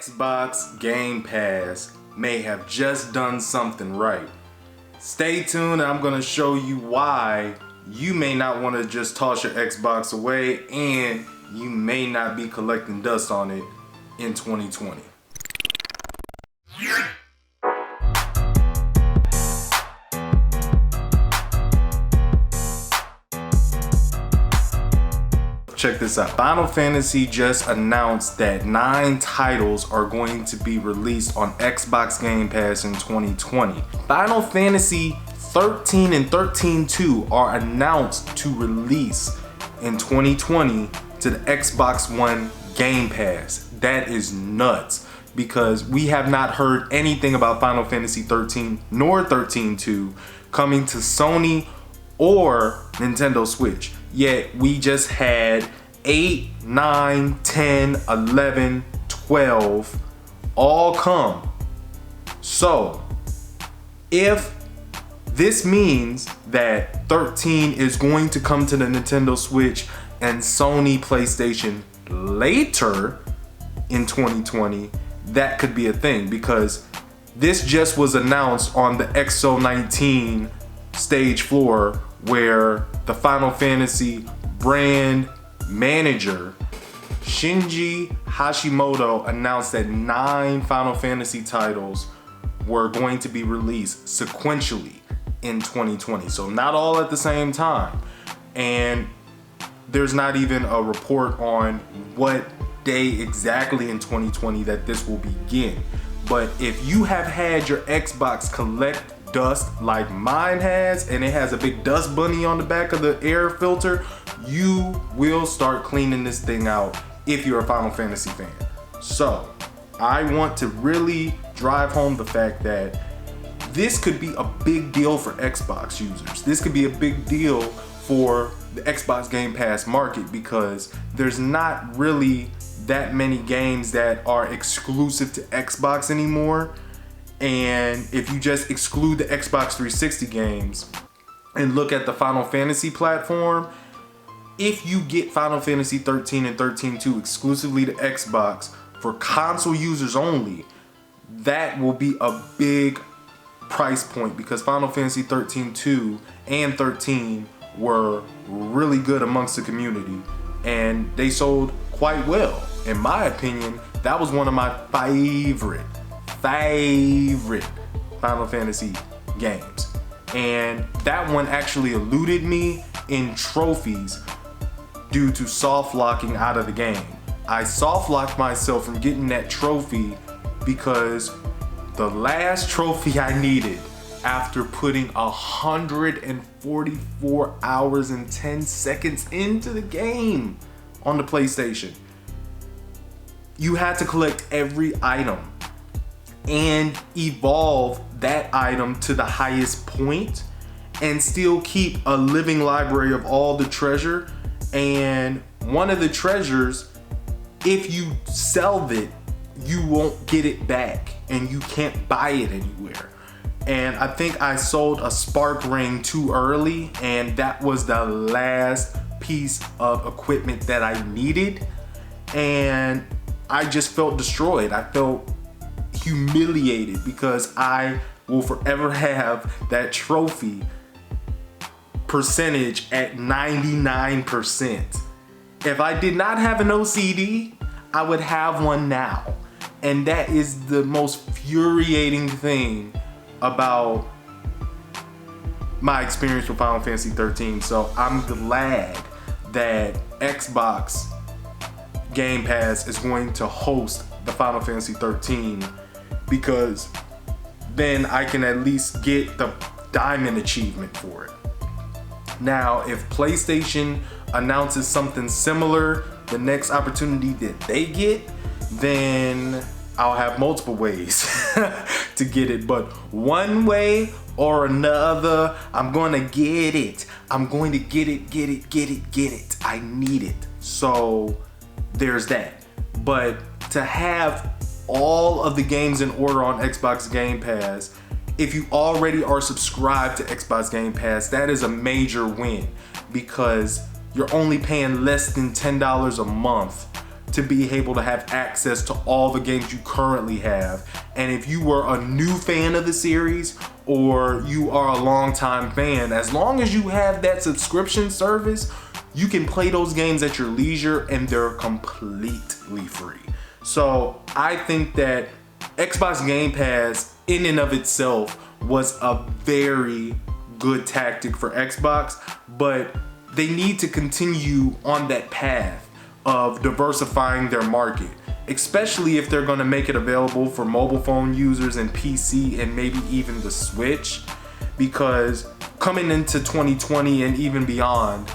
Xbox Game Pass may have just done something right. Stay tuned, and I'm gonna show you why you may not want to just toss your Xbox away, and you may not be collecting dust on it in 2020. Check this out. Final Fantasy just announced that 9 titles are going to be released on Xbox Game Pass in 2020. Final Fantasy 13 and 13-2 are announced to release in 2020 to the Xbox One Game Pass. That is nuts, because we have not heard anything about Final Fantasy 13 nor 13-2 coming to Sony or Nintendo Switch. Yet we just had 8, 9, 10, 11, 12 all come. So if this means that 13 is going to come to the Nintendo Switch and Sony PlayStation later in 2020, that could be a thing, because this just was announced on the XO19 stage floor, where the Final Fantasy brand manager Shinji Hashimoto announced that 9 Final Fantasy titles were going to be released sequentially in 2020. So not all at the same time. And there's not even a report on what day exactly in 2020 that this will begin. But if you have had your Xbox collect dust like mine has, and it has a big dust bunny on the back of the air filter, you will start cleaning this thing out if you're a Final Fantasy fan. So I want to really drive home the fact that this could be a big deal for Xbox users. This could be a big deal for the Xbox Game Pass market, because there's not really that many games that are exclusive to Xbox anymore. And if you just exclude the Xbox 360 games and look at the Final Fantasy platform, if you get Final Fantasy 13 and 13-2 exclusively to Xbox for console users only, that will be a big price point, because Final Fantasy 13-2 and 13 were really good amongst the community, and they sold quite well. In my opinion, that was one of my favorite Final Fantasy games, and that one actually eluded me in trophies due to soft locking out of the game. I soft locked myself from getting that trophy because the last trophy I needed, after putting 144 hours and 10 seconds into the game on the PlayStation, you had to collect every item and evolve that item to the highest point and still keep a living library of all the treasure. And one of the treasures, if you sell it, you won't get it back and you can't buy it anywhere. And I think I sold a spark ring too early, and that was the last piece of equipment that I needed, and I just felt destroyed. I felt humiliated, because I will forever have that trophy percentage at 99%. If I did not have an OCD, I would have one now. And that is the most infuriating thing about my experience with Final Fantasy 13. So I'm glad that Xbox Game Pass is going to host the Final Fantasy 13, because then I can at least get the diamond achievement for it. Now, if PlayStation announces something similar, the next opportunity that they get, then I'll have multiple ways to get it. But one way or another, I'm gonna get it. I'm going to get it. I need it. So there's that. But to have all of the games in order on Xbox Game Pass, if you already are subscribed to Xbox Game Pass, that is a major win, because you're only paying less than $10 a month to be able to have access to all the games you currently have. And if you were a new fan of the series or you are a longtime fan, as long as you have that subscription service, you can play those games at your leisure and they're completely free. So I think that Xbox Game Pass in and of itself was a very good tactic for Xbox, but they need to continue on that path of diversifying their market, especially if they're going to make it available for mobile phone users and PC and maybe even the Switch, because coming into 2020 and even beyond,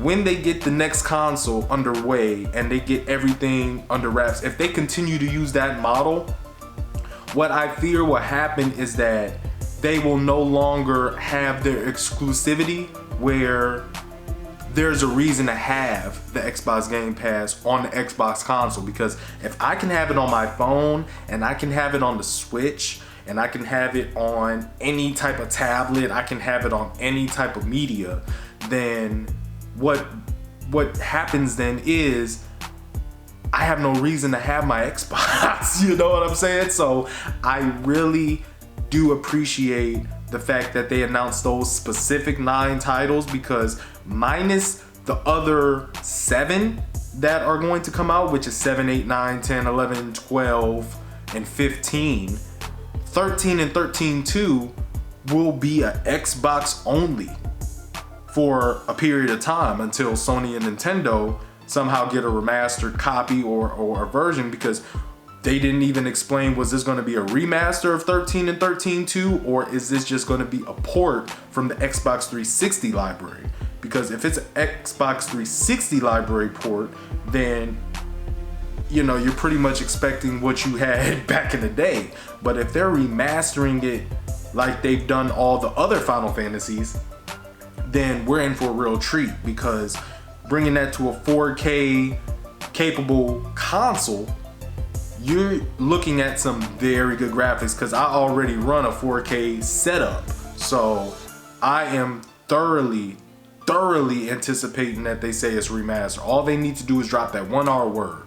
when they get the next console underway and they get everything under wraps, if they continue to use that model, what I fear will happen is that they will no longer have their exclusivity where there's a reason to have the Xbox Game Pass on the Xbox console. Because if I can have it on my phone and I can have it on the Switch and I can have it on any type of tablet, I can have it on any type of media, then what happens then is I have no reason to have my Xbox. You know what I'm saying? So I really do appreciate the fact that they announced those specific 9 titles, because minus the other 7 that are going to come out, which is 7, 8, 9, 10, 11, 12, and 15, 13 and 13-2 will be a Xbox only for a period of time until Sony and Nintendo somehow get a remastered copy or a version, because they didn't even explain, was this going to be a remaster of 13 and 13-2, or is this just going to be a port from the Xbox 360 library? Because if it's an Xbox 360 library port, then you're pretty much expecting what you had back in the day. But if they're remastering it like they've done all the other Final Fantasies, then we're in for a real treat, because bringing that to a 4K capable console, you're looking at some very good graphics, because I already run a 4K setup. So I am thoroughly anticipating that they say it's remaster. All they need to do is drop that 1R word,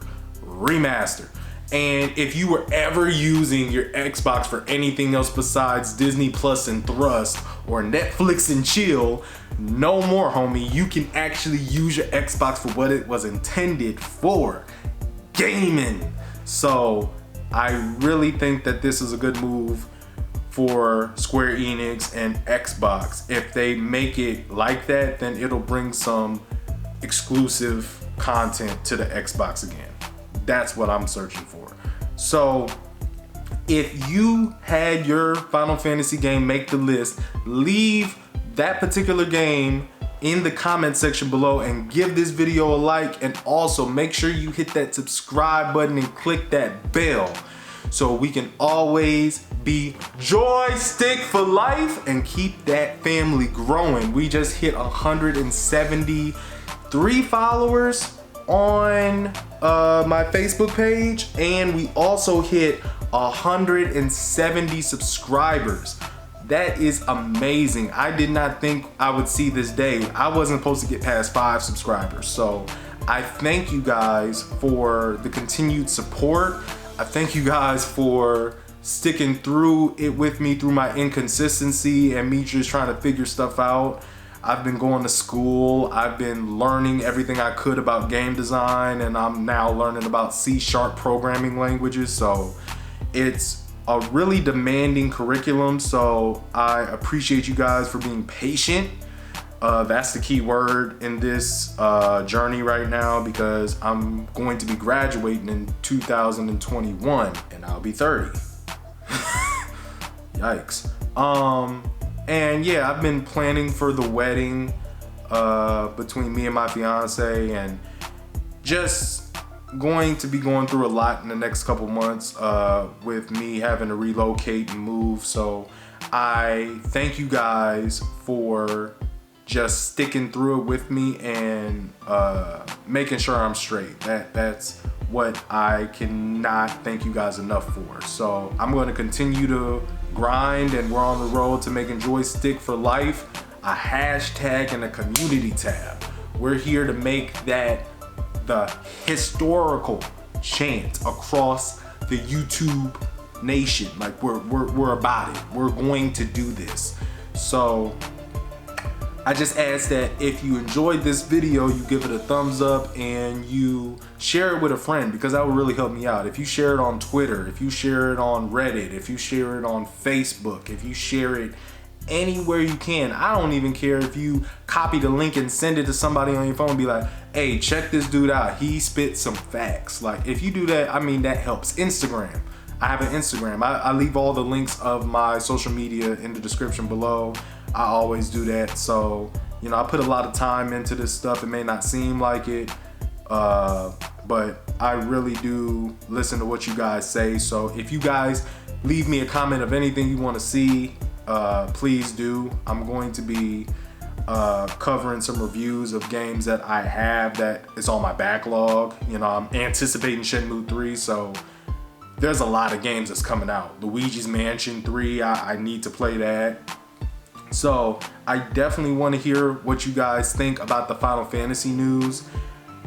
remaster. And if you were ever using your Xbox for anything else besides Disney Plus and Thrust or Netflix and chill, no more, homie. You can actually use your Xbox for what it was intended for, gaming. So I really think that this is a good move for Square Enix and Xbox. If they make it like that, then it'll bring some exclusive content to the Xbox again. That's what I'm searching for. So if you had your Final Fantasy game make the list, leave that particular game in the comment section below and give this video a like, and also make sure you hit that subscribe button and click that bell so we can always be Joystick for life and keep that family growing. We just hit 173 followers on my Facebook page, and we also hit 170 subscribers. That is amazing. I did not think I would see this day. I wasn't supposed to get past 5 subscribers. So I thank you guys for the continued support. I thank you guys for sticking through it with me through my inconsistency and me just trying to figure stuff out. I've been going to school. I've been learning everything I could about game design, and I'm now learning about C# programming languages. So it's a really demanding curriculum, so I appreciate you guys for being patient. That's the key word in this journey right now, because I'm going to be graduating in 2021 and I'll be 30. Yikes. And yeah, I've been planning for the wedding between me and my fiance, and just going to be going through a lot in the next couple months with me having to relocate and move. So I thank you guys for just sticking through it with me and making sure I'm straight. That's what I cannot thank you guys enough for. So I'm going to continue to grind, and we're on the road to making Joystick for life a hashtag and a community tab. We're here to make that the historical chant across the YouTube nation. Like we're about it. We're going to do this. So I just ask that if you enjoyed this video, you give it a thumbs up and you share it with a friend, because that would really help me out. If you share it on Twitter, if you share it on Reddit, if you share it on Facebook, if you share it anywhere you can. I don't even care if you copy the link and send it to somebody on your phone and be like, hey, check this dude out. He spit some facts. Like, if you do that, I mean, that helps. Instagram. I have an Instagram. I leave all the links of my social media in the description below. I always do that. So, you know, I put a lot of time into this stuff. It may not seem like it, but I really do listen to what you guys say. So if you guys leave me a comment of anything you want to see, please do. I'm going to be covering some reviews of games that I have that is on my backlog. You know, I'm anticipating Shenmue 3, so there's a lot of games that's coming out. Luigi's Mansion 3, I need to play that. So I definitely want to hear what you guys think about the Final Fantasy news.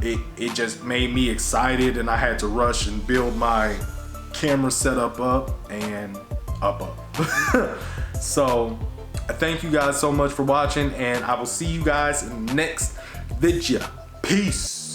It just made me excited, and I had to rush and build my camera setup up and up. So I thank you guys so much for watching, and I will see you guys in the next video. Peace.